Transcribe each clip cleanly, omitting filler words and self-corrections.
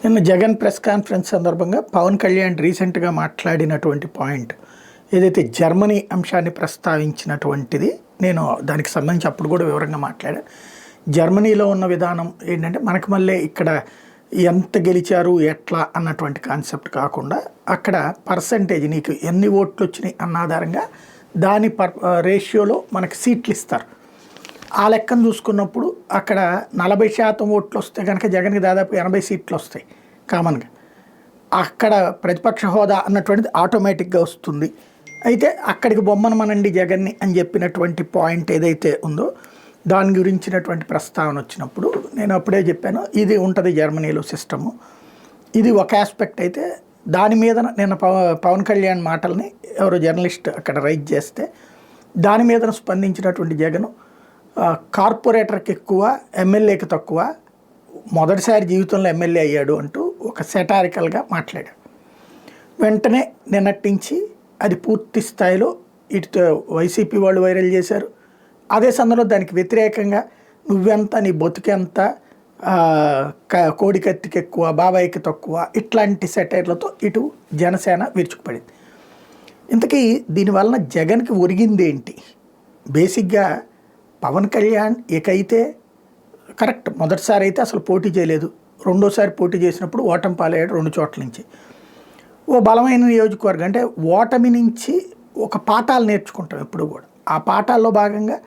నిన్న Jagan press conference సందర్భంగా పవన్ కళ్యాణ్ రీసెంట్గా మాట్లాడినటువంటి పాయింట్ ఏదైతే జర్మనీ అంశాన్ని ప్రస్తావించినటువంటిది, నేను దానికి సంబంధించి అప్పుడు కూడా వివరంగా మాట్లాడా. జర్మనీలో ఉన్న విధానం ఏంటంటే మనకు మళ్ళీ ఇక్కడ ఎంత గెలిచారు ఎట్లా అన్నటువంటి కాన్సెప్ట్ కాకుండా అక్కడ పర్సంటేజ్ నీకు ఎన్ని ఓట్లు వచ్చినాయి అన్న ఆధారంగా దాని రేషియోలో మనకి సీట్లు ఇస్తారు. ఆ లెక్కను చూసుకున్నప్పుడు అక్కడ 40% ఓట్లు వస్తే కనుక జగన్కి దాదాపు 80 సీట్లు వస్తాయి కామన్గా. అక్కడ ప్రతిపక్ష హోదా అన్నటువంటిది ఆటోమేటిక్గా వస్తుంది. అయితే అక్కడికి బొమ్మనమనండి జగన్ని అని చెప్పినటువంటి పాయింట్ ఏదైతే ఉందో దాని గురించినటువంటి ప్రస్తావన వచ్చినప్పుడు నేను అప్పుడే చెప్పాను, ఇది ఉంటుంది జర్మనీలో సిస్టము. ఇది ఒక ఆస్పెక్ట్. అయితే దాని మీద నేను పవన్ కళ్యాణ్ మాటల్ని ఎవరో జర్నలిస్ట్ అక్కడ రైట్ చేస్తే దాని మీద స్పందించినటువంటి జగన్ కార్పొరేటర్కి ఎక్కువ, ఎమ్మెల్యేకి తక్కువ, మొదటిసారి జీవితంలో ఎమ్మెల్యే అయ్యాడు అంటూ ఒక సెటారికల్గా మాట్లాడాడు. వెంటనే నిన్నటించి అది పూర్తి స్థాయిలో ఇటు వైసీపీ వాళ్ళు వైరల్ చేశారు. అదే సందర్భంలో దానికి వ్యతిరేకంగా నువ్వెంత, నీ బతుకెంత, కోడికత్తికి ఎక్కువ, బాబాయికి తక్కువ, ఇట్లాంటి సెటైర్లతో ఇటు జనసేన విరుచుకుపడింది. ఇంతకీ దీనివలన జగన్కి ఒరిగింది ఏంటి? బేసిక్గా పవన్ కళ్యాణ్ ఇకైతే కరెక్ట్, మొదటిసారి అయితే అసలు పోటీ చేయలేదు, రెండోసారి పోటీ చేసినప్పుడు ఓటమి పాలయ్యాడు 2 చోట్ల నుంచి. ఓ బలమైన నియోజకవర్గం అంటే ఓటమి నుంచి ఒక పాఠాలు నేర్చుకుంటాం ఎప్పుడు కూడా. ఆ పాఠాల్లో భాగంగా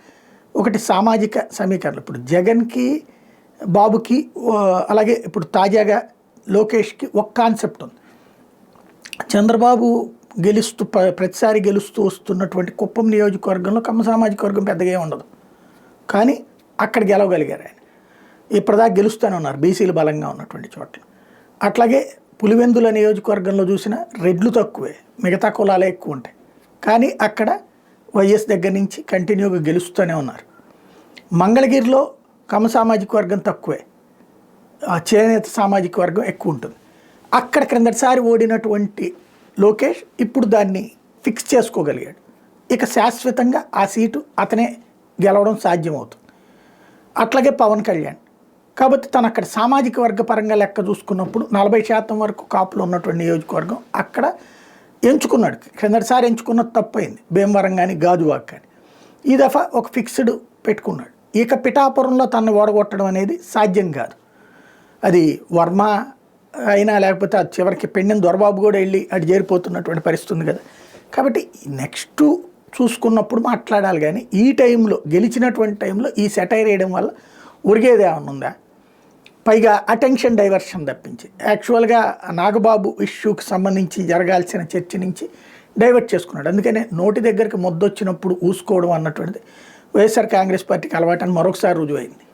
ఒకటి సామాజిక సమీకరణలు. ఇప్పుడు జగన్కి, బాబుకి, అలాగే ఇప్పుడు తాజాగా లోకేష్కి ఒక కాన్సెప్ట్ ఉంది. చంద్రబాబు ప్రతిసారి గెలుస్తూ వస్తున్నటువంటి కుప్పం నియోజకవర్గంలో కమ్మ సామాజిక వర్గం పెద్దగా ఉండదు, కానీ అక్కడ గెలవగలిగారు ఆయన. ఇప్పటిదాకా గెలుస్తూనే ఉన్నారు బీసీలు బలంగా ఉన్నటువంటి చోట్ల. అట్లాగే పులివెందుల నియోజకవర్గంలో చూసిన రెడ్లు తక్కువే, మిగతా కులాలే ఎక్కువ ఉంటాయి, కానీ అక్కడ వైఎస్ దగ్గర నుంచి కంటిన్యూగా గెలుస్తూనే ఉన్నారు. మంగళగిరిలో కమ్మ సామాజిక వర్గం తక్కువే, చేనేత సామాజిక వర్గం ఎక్కువ ఉంటుంది. అక్కడ క్రిందటిసారి ఓడినటువంటి లోకేష్ ఇప్పుడు దాన్ని ఫిక్స్ చేసుకోగలిగాడు. ఇక శాశ్వతంగా ఆ సీటు అతనే గెలవడం సాధ్యమవుతుంది. అట్లాగే పవన్ కళ్యాణ్ కాబట్టి తను అక్కడ సామాజిక వర్గ పరంగా లెక్క చూసుకున్నప్పుడు 40% వరకు కాపులు ఉన్నటువంటి నియోజకవర్గం అక్కడ ఎంచుకున్నాడు. క్రిందటిసారి ఎంచుకున్నది తప్పైంది, భీమవరం కానీ గాజువాక్ కానీ. ఈ దఫా ఒక ఫిక్స్డ్ పెట్టుకున్నాడు. ఇక పిఠాపురంలో తనను ఓడగొట్టడం అనేది సాధ్యం కాదు. అది వర్మ అయినా లేకపోతే అది చివరికి పెండిన దొరబాబు కూడా వెళ్ళి అటు చేరిపోతున్నటువంటి పరిస్థితి ఉంది కదా. కాబట్టి నెక్స్ట్ చూసుకున్నప్పుడు మాట్లాడాలి, కానీ ఈ టైంలో గెలిచినటువంటి టైంలో ఈ సెటైర్ వేయడం వల్ల ఉరిగేది ఏమన్నా ఉందా? పైగా అటెన్షన్ డైవర్షన్ తప్పించి యాక్చువల్గా నాగబాబు ఇష్యూకి సంబంధించి జరగాల్సిన చర్చ నుంచి డైవర్ట్ చేసుకున్నాడు. అందుకనే నోటి దగ్గరికి మొద్దొచ్చినప్పుడు ఊసుకోవడం అన్నటువంటిది వైఎస్ఆర్ కాంగ్రెస్ పార్టీకి అలవాటని మరొకసారి రుజువైంది.